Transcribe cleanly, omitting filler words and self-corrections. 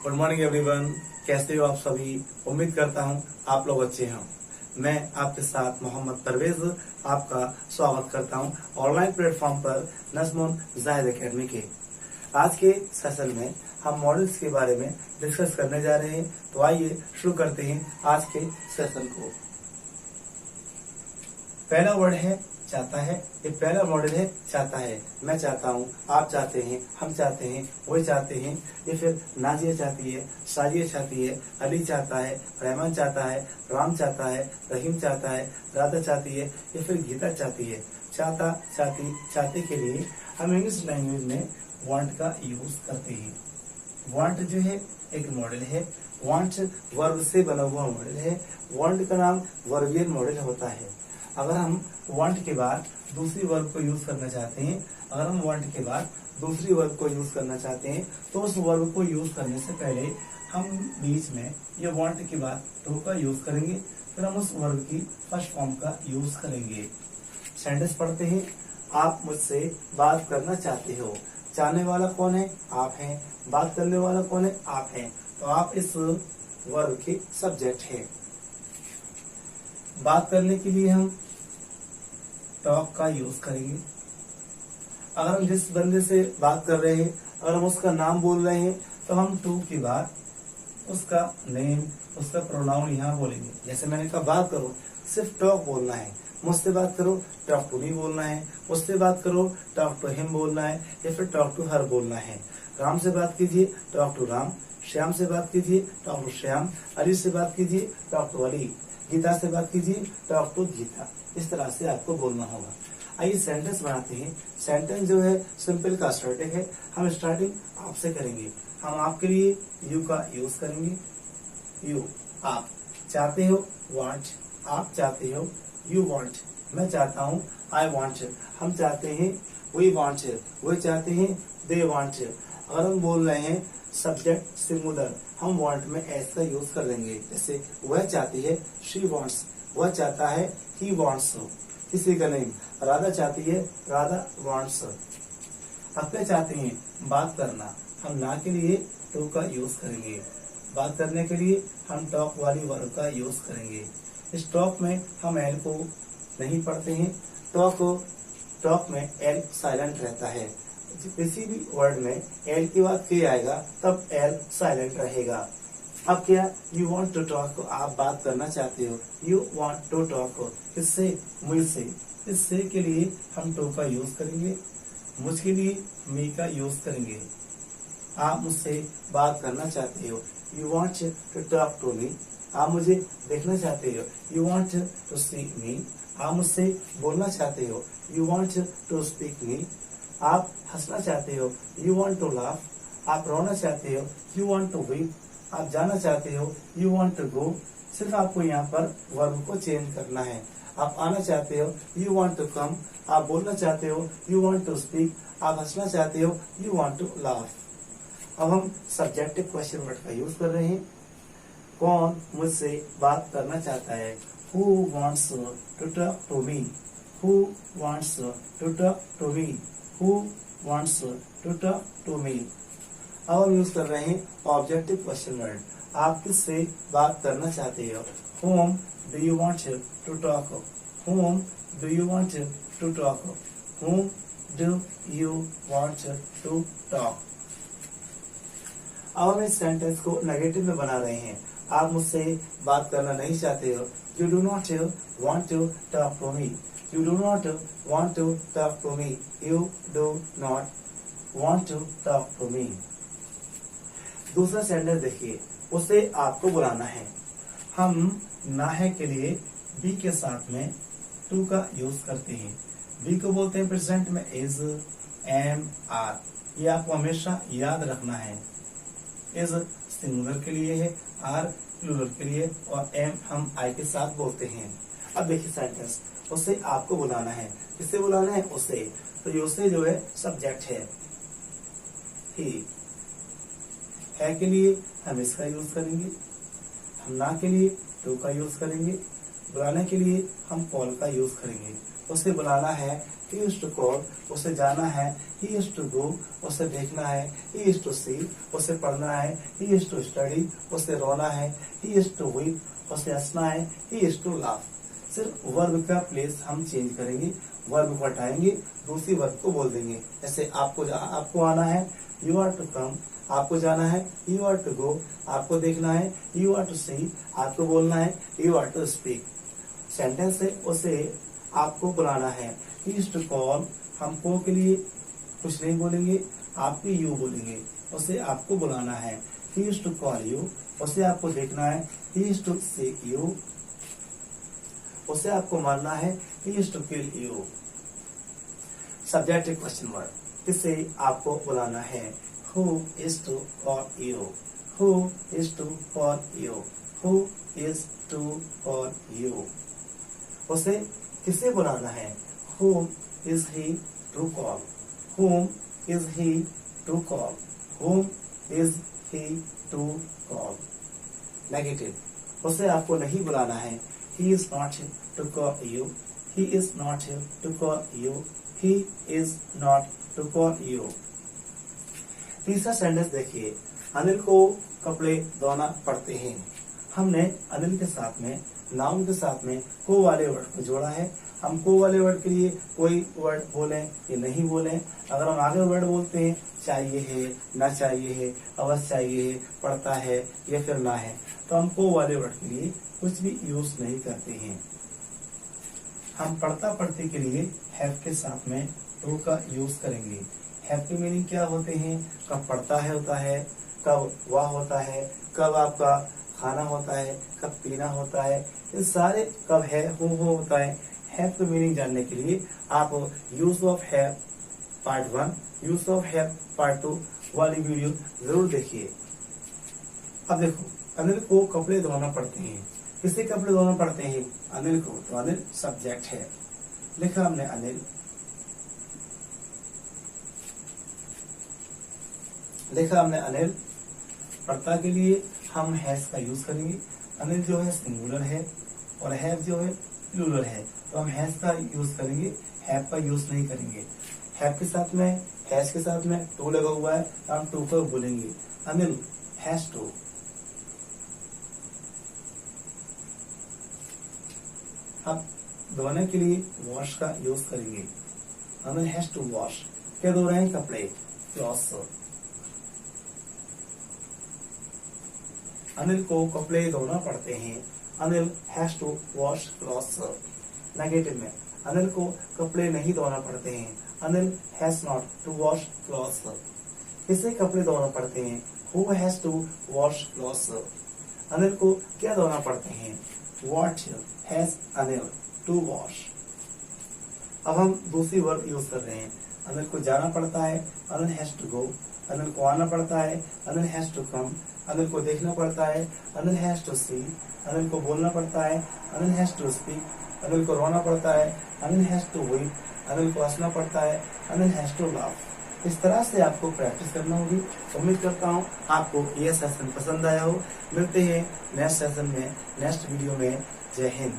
Good morning everyone. कैसे हो आप सभी? उम्मीद करता हूँ आप लोग अच्छे हों। मैं आपके साथ मोहम्मद परवेज आपका स्वागत करता हूँ ऑनलाइन प्लेटफॉर्म पर नज़्मुन जाहिद एकेडमी के। आज के सेशन में हम मॉडल्स के बारे में डिस्कस करने जा रहे हैं। तो आइए शुरू करते हैं आज के सेशन को। पहला वर्ड है चाहता है। ये पहला मॉडल है चाहता है। मैं चाहता हूँ, आप चाहते हैं, हम चाहते हैं, वो चाहते हैं। ये फिर नाजिया चाहती है, साजिया चाहती है, अली चाहता है, रहमान चाहता है, राम चाहता है, रहीम चाहता है, राधा चाहती है, ये फिर गीता चाहती है। चाहता, चाहती, चाहते के लिए हम इंग्लिश लैंग्वेज में वांट का यूज करते हैं। वांट जो है एक मॉडल है। वांट वर्ब से बना हुआ मॉडल है। वांट का नाम वर्बियल मॉडल होता है। अगर हम वांट के बाद दूसरी वर्ब को यूज करना चाहते हैं, तो उस वर्ब को यूज करने से पहले हम बीच में ये वांट के बाद टू का यूज करेंगे, फिर हम उस वर्ब की फर्स्ट फॉर्म का यूज करेंगे। सेंटेंस पढ़ते हैं। आप मुझसे बात करना चाहते हो। चाहने वाला कौन है? आप हैं। बात करने वाला कौन है? आप हैं। तो आप इस वर्ब के सब्जेक्ट हैं। बात करने के लिए हम टॉक का यूज करेंगे। अगर हम जिस बंदे से बात कर रहे हैं, अगर हम उसका नाम बोल रहे हैं, तो हम टू की बाद उसका नेम, उसका प्रोनाउन यहाँ बोलेंगे। जैसे मैंने कहा बात करो, सिर्फ टॉक बोलना है। मुझसे बात करो, टॉक टू मी बोलना है। उससे बात करो, टॉक टू हिम बोलना है, या फिर टॉक टू हर बोलना है। राम से बात कीजिए, टॉक टू राम। श्याम से बात कीजिए, टॉक टू श्याम। अली से बात कीजिए, टॉक टू अली। गीता से बात कीजिए, टॉक टू गीता। इस तरह से आपको बोलना होगा। आइए सेंटेंस बनाते हैं। सेंटेंस जो है सिंपल का स्टार्टिंग है। हम स्टार्टिंग आपसे करेंगे। हम आपके लिए यू का यूज करेंगे। यू, आप चाहते हो, वांट। आप चाहते हो, यू वांट। मैं चाहता हूँ, आई वांट। हम चाहते हैं, वी वांट। वो चाहते हैं, दे वांट। अगर हम बोल रहे हैं सब्जेक्ट सिंगुलर, हम वांट में एस का यूज कर लेंगे। जैसे वह चाहती है, शी वांट्स। वह चाहता है, ही वांट्स। किसी का नेम, राधा चाहती है, राधा वांट्स। अपने चाहते हैं बात करना, हम ना के लिए टू का यूज करेंगे। बात करने के लिए हम टॉक वाली वर्ब का यूज करेंगे। इस टॉक में हम एल को नहीं पढ़ते हैं। टॉक में एल साइलेंट रहता है। किसी भी वर्ड में एल के बाद के आएगा तब एल साइलेंट रहेगा। अब क्या, यू वॉन्ट टू टॉक, आप बात करना चाहते हो। यू वॉन्ट टू टॉक, इससे, मुझसे। इससे के लिए हम टू का यूज करेंगे। मुझके लिए मी का यूज करेंगे। आप मुझसे बात करना चाहते हो। You want to talk to me. आप मुझे देखना चाहते हो। You want to see me. आप मुझसे बोलना चाहते हो। You want to speak me. आप हंसना चाहते हो। You want to laugh. आप रोना चाहते हो। You want to weep. आप जाना चाहते हो, यू वॉन्ट टू गो। सिर्फ आपको यहाँ पर वर्ब को चेंज करना है। आप आना चाहते हो, यू वॉन्ट टू कम। आप बोलना चाहते हो, यू वॉन्ट टू स्पीक। आप हंसना चाहते हो, यू वॉन्ट टू लाफ। अब हम सब्जेक्टिव क्वेश्चन वर्ड का यूज कर रहे हैं। कौन मुझसे बात करना चाहता है? Who wants to talk to me. Who wants to talk to me. Who wants to talk to me. अब हम यूज कर रहे हैं ऑब्जेक्टिव क्वेश्चन वर्ड। आप किससे बात करना चाहते हो? Whom do you want to talk? Whom do you want to talk? Whom do you want to talk? अब हम इस सेंटेंस को नेगेटिव में बना रहे हैं। आप मुझसे बात करना नहीं चाहते हो। You do not want to talk to me. You do not want to talk to me. You do not want to talk to me. दूसरा सेंटेंस देखिए। उसे आपको बुलाना है। हम ना है के लिए बी के साथ में टू का यूज करते हैं। बी को बोलते हैं प्रेजेंट में इज, एम, आर। ये आपको हमेशा याद रखना है। इज सिंगुलर के लिए है, आर प्लूरल के लिए, और एम हम आई के साथ बोलते हैं। अब देखिए सेंटेंस, उसे आपको बुलाना है। किससे बुलाना है? उसे। तो ये उसे जो है सब्जेक्ट है। ही है के लिए हम इसका यूज करेंगे। हम ना के लिए टू का यूज करेंगे। बुलाने के लिए हम कॉल का यूज करेंगे। उसे बुलाना है he used to call उसे जाना है, he used to go उसे देखना है, he used to see उसे पढ़ना है, he used to study उसे रोना है, he used to weep उसे हंसना है, he used to laugh। सिर्फ वर्ब का प्लेस हम चेंज करेंगे, वर्ब को हटाएंगे, दूसरी वर्ब को बोल देंगे। जैसे आपको आना है, you are to come, आपको जाना है, you are to go, आपको देखना है, you are to see, आपको बोलना है, you are to speak। Sentence है उसे आपको बुलाना है, he used to call, हम को के लिए कुछ नहीं बोलेंगे, आपको you बोलेंगे, उसे आपको बुलाना है, he used to call you, उसे आपको देखना है, he used to seek you, उसे आपको मारना है, he used to kill you। Subjective question word, इसे आपको बुलाना है, who is to call you, who is to call you, who is to call you। उसे किसे बुलाना है, whom is he to call, whom is he to call, whom is he to call। Negative, उसे आपको नहीं बुलाना है, he is not here to call you, he is not here to call you, he is not to call you। तीसरा sentence देखिए, अनिल को कपड़े धोना पड़ते हैं। हमने अनिल के साथ में, नाउन के साथ में को वाले वर्ड को जोड़ा है। हम को वाले वर्ड के लिए कोई वर्ड बोलें या नहीं बोलें, अगर हम आगे वर्ड बोलते हैं, चाहिए है, ना चाहिए है, अवश्य चाहिए है, पढ़ता है या फिर ना है, तो हम को वाले वर्ड के लिए कुछ भी यूज नहीं करते हैं। हम पढ़ता पढ़ते के लिए हैव के साथ में टू का यूज करेंगे। हैव की मीनिंग क्या होते हैं, कब पढ़ता है होता है, कब वह होता है, कब आपका खाना होता है, कब पीना होता है, ये सारे कब है हो होता है। हैव की मीनिंग जानने के लिए आप use of have part 1, use of have part 2 वाली वीडियो जरूर देखिए। अब देखो, अनिल को कपड़े धोना पड़ते हैं। किसे कपड़े धोना पड़ते हैं, अनिल को, तो अनिल सब्जेक्ट है। लिखा हमने अनिल, लिखा हमने अनिल। पढ़ता के लिए हम हैज का यूज करेंगे। अनिल जो है सिंगुलर है और हैव जो है प्लूरल है, तो हम हैज का यूज करेंगे, हैव का यूज नहीं करेंगे। हैव के साथ में, हैज के साथ में टू लगा हुआ है, तो हम टू को बोलेंगे, अनिल हैज टू। हम धोने के लिए वॉश का यूज करेंगे, अनिल हैज टू वॉश। क्या धो रहे हैं, कपड़े, क्लॉथ्स। अनिल को कपड़े धोना पड़ते हैं, Anil has to wash clothes. Negative में, अनिल को कपड़े नहीं धोना पड़ते हैं, Anil has not to wash clothes. किसे कपड़े धोना पड़ते हैं, who has to wash clothes. Anil को क्या धोना पड़ते हैं, what has Anil to wash. अब हम दूसरी वर्ब यूज कर रहे हैं। अनिल को जाना पड़ता है, Anil has to go. Anil को आना पड़ता है, Anil has to come. Anil को देखना पड़ता है, Anil has to see. Anil को बोलना पड़ता है, Anil has to speak. Anil को रोना पड़ता है, Anil has to weep. Anil को हंसना पड़ता है, अनिल हैज टू लाफ। इस तरह से आपको प्रैक्टिस करना होगी। उम्मीद करता हूँ आपको यह सेशन पसंद आया हो। मिलते हैं नेक्स्ट सेशन में, नेक्स्ट वीडियो में। जय हिंद।